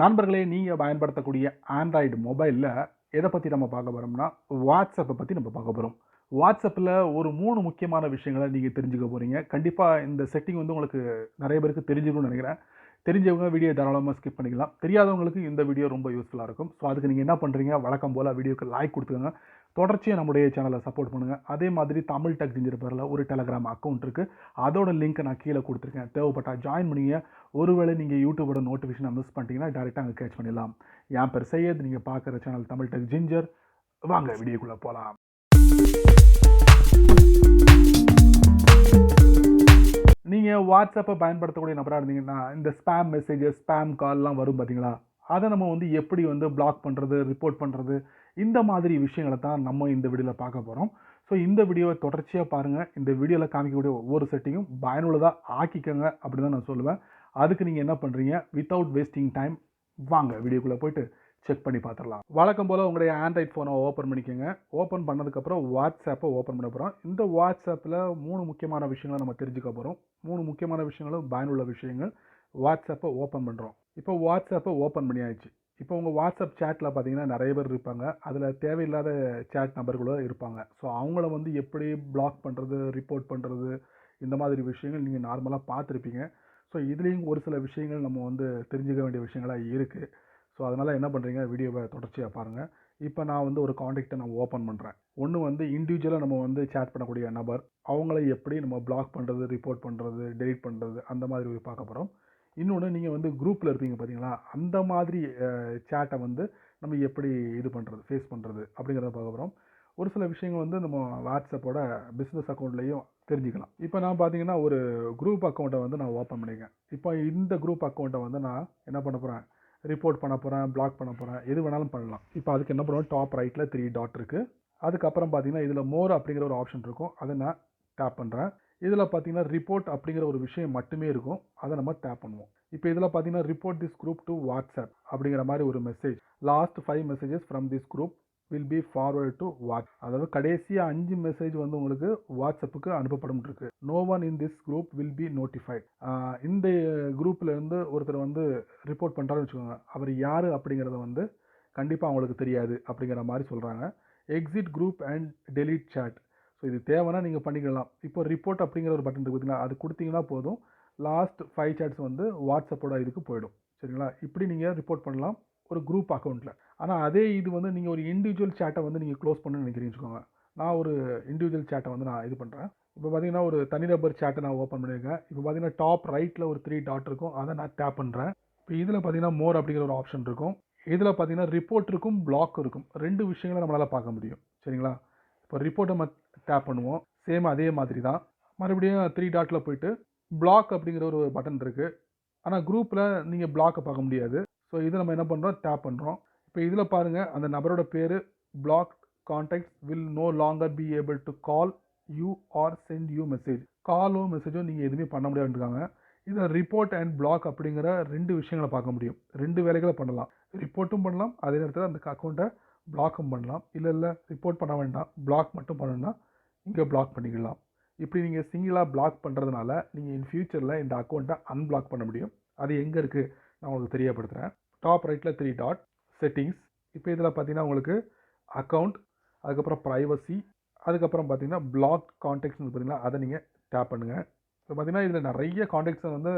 நண்பர்களே, நீங்கள் பயன்படுத்தக்கூடிய ஆண்ட்ராய்டு மொபைலில் எதை பற்றி நம்ம பார்க்க போகிறோம்னா, வாட்ஸ்அப்பை பற்றி நம்ம பார்க்க போகிறோம். வாட்ஸ்அப்பில் ஒரு 3 முக்கியமான விஷயங்களை நீங்கள் தெரிஞ்சுக்க போகிறீங்க. கண்டிப்பாக இந்த செட்டிங் வந்து உங்களுக்கு நிறைய பேருக்கு தெரிஞ்சுக்கணும்னு நினைக்கிறேன். தெரிஞ்சவங்க வீடியோ தாராளமாக ஸ்கிப் பண்ணிக்கலாம். தெரியாதவங்களுக்கு இந்த வீடியோ ரொம்ப யூஸ்ஃபுல்லாக இருக்கும். ஸோ அதுக்கு நீங்கள் என்ன பண்ணுறீங்க, வழக்கம் போல் வீடியோக்கு லைக் கொடுத்துக்கோங்க. தொடர்ச்சியாக நம்முடைய சேனலை சப்போர்ட் பண்ணுங்கள். அதே மாதிரி தமிழ் டெக் ஜிஞ்சர் பேரில் ஒரு டெலகிராம் அக்கௌண்ட் இருக்குது. அதோட லிங்க்கை நான் கீழே கொடுத்துருக்கேன். தேவைப்பட்டால் ஜாயின் பண்ணிங்க. ஒருவேளை நீங்கள் யூடியூபோட நோட்டிஃபிகேஷனை மிஸ் பண்ணிட்டீங்கன்னா டேரெக்டாக அங்கே கேட்ச் பண்ணிடலாம். என் பேர் சையத், நீங்கள் பார்க்குற சேனல் தமிழ் டெக் ஜிஞ்சர். வாங்க வீடியோக்குள்ளே போகலாம். நீங்கள் வாட்ஸ்அப்பை பயன்படுத்தக்கூடிய நபராக இருந்தீங்கன்னா, இந்த ஸ்பேம் மெசேஜஸ், ஸ்பேம் கால்லாம் வரும் பார்த்தீங்களா, அதை நம்ம வந்து எப்படி வந்து பிளாக் பண்ணுறது, ரிப்போர்ட் பண்ணுறது, இந்த மாதிரி விஷயங்களை தான் நம்ம இந்த வீடியோவில் பார்க்க போகிறோம். ஸோ இந்த வீடியோவை தொடர்ச்சியாக பாருங்கள். இந்த வீடியோவில் காமிக்கக்கூடிய ஒவ்வொரு செட்டிங்கும் பயனுள்ளதாக ஆக்கிக்கோங்க அப்படின்னு தான் நான் சொல்லுவேன். அதுக்கு நீங்கள் என்ன பண்ணுறீங்க, வித்தவுட் வேஸ்டிங் டைம் வாங்க வீடியோக்குள்ளே போய்ட்டு செக் பண்ணி பார்த்துடலாம். வழக்கம் போல் உங்களுடைய ஆண்ட்ராய்ட் ஃபோனை ஓப்பன் பண்ணிக்கோங்க. ஓப்பன் பண்ணதுக்கப்புறம் வாட்ஸ்அப்பை ஓப்பன் பண்ண போகிறோம். இந்த வாட்ஸ்அப்பில் 3 முக்கியமான விஷயங்களை நம்ம தெரிஞ்சுக்க போகிறோம். 3 முக்கியமான விஷயங்களும் பயனுள்ள விஷயங்கள். வாட்ஸ்அப்பை ஓப்பன் பண்ணுறோம். இப்போ வாட்ஸ்அப்பை ஓப்பன் பண்ணியாச்சு. இப்போ உங்கள் வாட்ஸ்அப் சேட்டில் பார்த்தீங்கன்னா நிறைய பேர் இருப்பாங்க. அதில் தேவையில்லாத சேட் நபர்களும் இருப்பாங்க. ஸோ அவங்கள வந்து எப்படி பிளாக் பண்ணுறது, ரிப்போர்ட் பண்ணுறது, இந்த மாதிரி விஷயங்கள் நீங்கள் நார்மலாக பார்த்துருப்பீங்க. ஸோ இதுலேயும் ஒரு சில விஷயங்கள் நம்ம வந்து தெரிஞ்சுக்க வேண்டிய விஷயங்களாக இருக்குது. ஸோ அதனால் என்ன பண்ணுறீங்க, வீடியோவை தொடர்ச்சியாக பாருங்கள். இப்போ நான் வந்து ஒரு காண்டாக்டை நான் ஓப்பன் பண்ணுறேன். ஒன்று வந்து இண்டிவிஜுவலாக நம்ம வந்து சேட் பண்ணக்கூடிய நபர், அவங்கள எப்படி நம்ம பிளாக் பண்ணுறது, ரிப்போர்ட் பண்ணுறது, டெலிட் பண்ணுறது, அந்த மாதிரி பார்க்க போகிறோம். இன்னொன்று, நீங்கள் வந்து குரூப்பில் இருப்பீங்க பார்த்தீங்களா, அந்த மாதிரி சேட்டை வந்து நம்ம எப்படி இது பண்ணுறது, ஃபேஸ் பண்ணுறது அப்படிங்கிறத பார்க்க போகிறோம். ஒரு சில விஷயங்கள் வந்து நம்ம வாட்ஸ்அப்போட பிஸ்னஸ் அக்கௌண்ட்லேயும் தெரிஞ்சுக்கலாம். இப்போ நான் பார்த்தீங்கன்னா ஒரு குரூப் அக்கௌண்ட்டை வந்து நான் ஓப்பன் பண்ணியிருக்கேன். இப்போ இந்த குரூப் அக்கௌண்ட்டை வந்து நான் என்ன பண்ண போகிறேன், ரிப்போர்ட் பண்ண போகிறேன், பிளாக் பண்ண போகிறேன், எது வேணாலும் பண்ணலாம். இப்போ அதுக்கு என்ன பண்ணுவோம், டாப் ரைட்டில் 3 டாட் இருக்குது. அதுக்கப்புறம் பார்த்தீங்கன்னா இதில் மோர் அப்படிங்கிற ஒரு ஆப்ஷன் இருக்கும். அதை நான் டேப் பண்ணுறேன். இதில் பார்த்தீங்கன்னா ரிப்போர்ட் அப்படிங்கிற ஒரு விஷயம் மட்டுமே இருக்கும். அதை நம்ம டேப் பண்ணுவோம். இப்போ இதில் பார்த்தீங்கன்னா report this group to WhatsApp அப்படிங்கிற மாதிரி ஒரு message. Last 5 messages from this group will be forward to WhatsApp. அதாவது கடைசியாக 5 மெசேஜ் வந்து உங்களுக்கு வாட்ஸ்அப்புக்கு அனுப்பப்படும் இருக்கு. No one in this group will be notified. இந்த குரூப்பில் இருந்து ஒருத்தர் வந்து ரிப்போர்ட் பண்ணுறாருன்னு வச்சுக்கோங்க, அவர் யார் அப்படிங்கிறத வந்து கண்டிப்பாக அவங்களுக்கு தெரியாது அப்படிங்கிற மாதிரி சொல்கிறாங்க. Exit group and delete chat. So இது தேவைன்னா நீங்கள் பண்ணிக்கலாம். இப்போ ரிப்போர்ட் அப்படிங்கிற ஒரு பட்டன் இருக்குது பார்த்தீங்களா, அது கொடுத்தீங்கன்னா போதும், லாஸ்ட் 5 சேட்ஸ் வந்து வாட்ஸ்அப்போட இதுக்கு போயிடும். சரிங்களா, இப்படி நீங்கள் ரிப்போர்ட் பண்ணலாம் ஒரு குரூப் அக்கௌண்ட்டில். ஆனால் அதே இது வந்து நீங்கள் ஒரு இண்டிவிஜுவல் சேட்டை வந்து நீங்கள் க்ளோஸ் பண்ணணும்னு நினைக்கிறீங்கன்னு வச்சுக்கோங்க. நான் ஒரு இண்டிவிஜுவல் சேட்டை வந்து நான் இது பண்ணுறேன். இப்போ பார்த்தீங்கன்னா ஒரு தனிநபர் சேட்டை நான் ஓப்பன் பண்ணியிருக்கேன். இப்போ பார்த்தீங்கன்னா டாப் ரைட்டில் ஒரு 3 டாட் இருக்கும். அதை நான் டேப் பண்ணுறேன். இப்போ இதில் பார்த்தீங்கன்னா மோர் அப்படிங்கிற ஒரு ஆப்ஷன் இருக்கும். இதில் பார்த்தீங்கன்னா ரிப்போர்ட் இருக்கும், பிளாக் இருக்கும். 2 விஷயங்களை நம்மளால் பார்க்க முடியும். சரிங்களா, இப்போ ரிப்போர்ட்டை நம்ம டேப் பண்ணுவோம். சேம் அதே மாதிரி தான். மறுபடியும் 3 டாட்டில் போயிட்டு பிளாக் அப்படிங்கிற ஒரு பட்டன் இருக்குது. ஆனால் குரூப்பில் நீங்கள் பிளாக்கை பார்க்க முடியாது. ஸோ இதை நம்ம என்ன பண்ணுறோம், டேப் பண்ணுறோம். இப்போ இதில் பாருங்கள், அந்த நபரோட பேர் block contacts will no longer be able to call you or send you message. காலோ மெசேஜோ நீங்கள் எதுவுமே பண்ண முடியாதுன்றாங்க. இதில் ரிப்போர்ட் அண்ட் பிளாக் அப்படிங்கிற 2 விஷயங்களை பார்க்க முடியும். 2 வேலைகளை பண்ணலாம். ரிப்போர்ட்டும் பண்ணலாம், அதே நேரத்தில் அந்த அக்கௌண்ட்டை பிளாக்கும் பண்ணலாம். இல்லை ரிப்போர்ட் பண்ண வேண்டாம், பிளாக் மட்டும் பண்ணணும்னா இங்கே பிளாக் பண்ணிக்கலாம். இப்படி நீங்கள் சிங்கிளாக பிளாக் பண்ணுறதுனால நீங்கள் இன் ஃபியூச்சரில் இந்த அக்கௌண்ட்டை அன்பிளாக் பண்ண முடியும். அது எங்கே இருக்குது நான் உங்களுக்கு தெரியப்படுத்துகிறேன். டாப் ரைட்டில் 3 டாட், செட்டிங்ஸ். இப்போ இதில் பார்த்தீங்கன்னா உங்களுக்கு அக்கௌண்ட், அதுக்கப்புறம் ப்ரைவசி, அதுக்கப்புறம் பார்த்தீங்கன்னா பிளாக் கான்டாக்ட்ஸ்னு பார்த்தீங்கன்னா அதை நீங்கள் டேப் பண்ணுங்கள். இப்போ பார்த்தீங்கன்னா இதில் நிறைய கான்டாக்ட்ஸை வந்து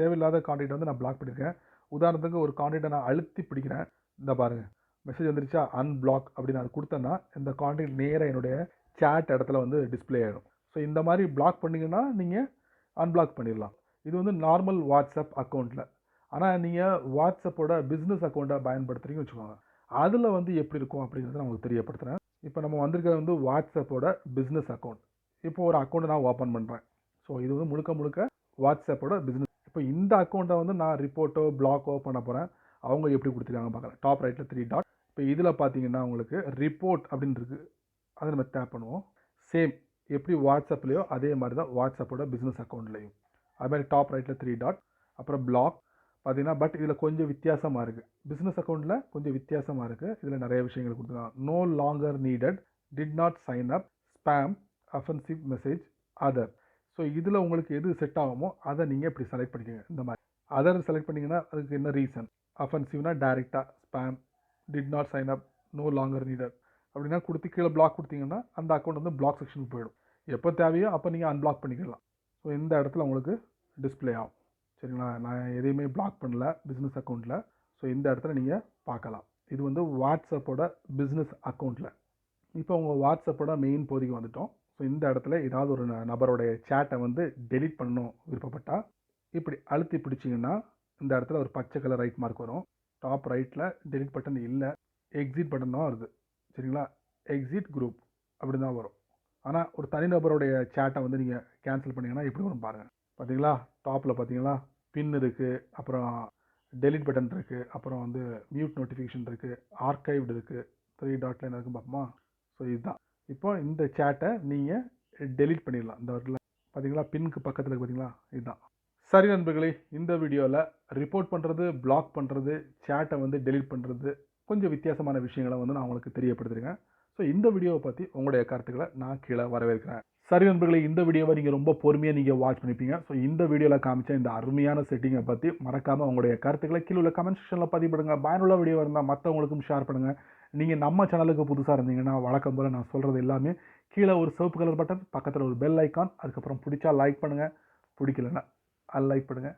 தேவையில்லாத கான்டாக்ட் வந்து நான் பிளாக் பண்ணியிருக்கேன். உதாரணத்துக்கு ஒரு கான்டாக்டை நான் அழுத்தி பிடிக்கிறேன். இந்த பாருங்கள், மெசேஜ் வந்துருச்சா, அன்பிளாக் அப்படின்னு அது கொடுத்தேன்னா இந்த கான்டாக்ட் நேராக என்னுடைய சேட் இடத்துல வந்து டிஸ்பிளே ஆகிடும். ஸோ இந்த மாதிரி பிளாக் பண்ணிங்கன்னா நீங்கள் அன்பிளாக் பண்ணிடலாம். இது வந்து நார்மல் வாட்ஸ்அப் அக்கௌண்ட்டில். ஆனால் நீங்கள் வாட்ஸ்அப்போட பிஸ்னஸ் அக்கௌண்ட்டை பயன்படுத்துகிறீங்கன்னு வச்சுக்கோங்க, அதில் வந்து எப்படி இருக்கும் அப்படிங்கிறத நான் உங்களுக்கு தெரியப்படுத்துகிறேன். இப்போ நம்ம வந்திருக்கிறது வந்து வாட்ஸ்அப்போட பிஸ்னஸ் அக்கௌண்ட். இப்போ ஒரு அக்கௌண்ட்டை நான் ஓப்பன் பண்ணுறேன். ஸோ இது வந்து முழுக்க முழுக்க வாட்ஸ்அப்போட பிஸ்னஸ். இப்போ இந்த அக்கௌண்ட்டை வந்து நான் ரிப்போர்ட்டோ பிளாக்கோ பண்ண போகிறேன். அவங்க எப்படி கொடுத்துருக்காங்க பார்க்கலாம். டாப் ரைட்டில் 3 டாட். இப்போ இதில் பார்த்தீங்கன்னா உங்களுக்கு ரிப்போர்ட் அப்படின்னு இருக்குது. அதை நம்ம டேப் பண்ணுவோம். சேம் எப்படி வாட்ஸ்அப்லேயோ அதே மாதிரி தான் வாட்ஸ்அப்போட பிஸ்னஸ் அக்கௌண்ட்லேயும். அது மாதிரி டாப் ரைட்டில் 3 டாட், அப்புறம் பிளாக் பார்த்தீங்கன்னா. பட் இதில் கொஞ்சம் வித்தியாசமாக இருக்குது. பிஸ்னஸ் அக்கௌண்ட்டில் கொஞ்சம் வித்தியாசமாக இருக்குது. இதில் நிறைய விஷயங்கள் கொடுத்துருக்காங்க. No longer needed, did not sign up, spam, offensive message, other. So இதில் உங்களுக்கு எது செட் ஆகுமோ அதை நீங்கள் இப்படி செலக்ட் பண்ணிக்கோங்க. இந்த மாதிரி அதர் செலக்ட் பண்ணிங்கன்னா அதுக்கு என்ன ரீசன், அஃபென்சிவ்னா டைரெக்டாக spam, did not sign up, no longer needed அப்படின்னா கொடுத்து கீழே பிளாக் கொடுத்தீங்கன்னா அந்த அக்கௌண்ட் வந்து பிளாக் செக்ஷனுக்கு போயிடும். எப்போ தேவையோ அப்போ நீங்கள் அன்பிளாக் பண்ணிக்கலாம். ஸோ இந்த இடத்துல உங்களுக்கு டிஸ்பிளே ஆகும். சரிங்களா, நான் எதையுமே பிளாக் பண்ணல பிஸ்னஸ் அக்கௌண்ட்டில். ஸோ இந்த இடத்துல நீங்கள் பார்க்கலாம். இது வந்து வாட்ஸ்அப்போட பிஸ்னஸ் அக்கௌண்ட்டில். இப்போ உங்கள் வாட்ஸ்அப்போட மெயின் போதிக்கு வந்துட்டோம். ஸோ இந்த இடத்துல ஏதாவது ஒரு நபருடைய சேட்டை வந்து டெலீட் பண்ணணும் விருப்பப்பட்டால் இப்படி அழுத்தி பிடிச்சிங்கன்னா இந்த இடத்துல ஒரு பச்சை கலர் ரைட் மார்க் வரும். டாப் ரைட்டில் டெலிட் பட்டன் இல்லை, எக்ஸிட் பட்டன் தான் வருது. சரிங்களா, எக்ஸிட் குரூப் அப்படி தான் வரும். ஆனால் ஒரு தனிநபருடைய சேட்டை வந்து நீங்கள் கேன்சல் பண்ணிங்கன்னா எப்படி வரும் பாருங்கள். பார்த்தீங்களா, டாப்பில் பார்த்தீங்களா பின் இருக்குது, அப்புறம் டெலிட் பட்டன் இருக்குது, அப்புறம் வந்து மியூட் நோட்டிஃபிகேஷன் இருக்குது, ஆர்கைவ்டு இருக்குது, 3 டாட் லைன் இருக்குது பார்ப்போமா. ஸோ இதுதான். இப்போ இந்த சேட்டை நீங்கள் டெலீட் பண்ணிடலாம். இந்த இடத்துல பார்த்தீங்களா பின்னுக்கு பக்கத்தில் பார்த்தீங்களா, இதுதான். சரி நண்பர்களே, இந்த வீடியோவில் ரிப்போர்ட் பண்ணுறது, பிளாக் பண்ணுறது, சேட்டை வந்து டெலீட் பண்ணுறது கொஞ்சம் வித்தியாசமான விஷயங்களை வந்து நான் உங்களுக்கு தெரியப்படுத்துகிறேன். ஸோ இந்த வீடியோவை பற்றி உங்களுடைய கருத்துக்களை நான் கீழே வரவேற்கிறேன். சரி நண்பர்களே, இந்த வீடியோவை நீங்கள் ரொம்ப பொறுமையாக நீங்கள் வாட்ச் பண்ணிப்பீங்க. ஸோ இந்த வீடியோவில் காமிச்ச இந்த அருமையான செட்டிங்கை பற்றி மறக்காமல் உங்களுடைய கருத்துக்களை கீழே உள்ள கமெண்ட் செக்ஷனில் பதிவிடுங்க. பயனுள்ள வீடியோ இருந்தால் மற்றவங்களுக்கும் ஷேர் பண்ணுங்கள். நீங்கள் நம்ம சேனலுக்கு புதுசாக இருந்தீங்கன்னா வழக்கம் போல் நான் சொல்கிறது எல்லாமே கீழே ஒரு சிவப்பு கலர் பட்டன், பக்கத்தில் ஒரு பெல் ஐக்கான், அதுக்கப்புறம் பிடிச்சா லைக் பண்ணுங்கள், பிடிக்கலன்னா அன்லைக் பண்ணுங்கள்.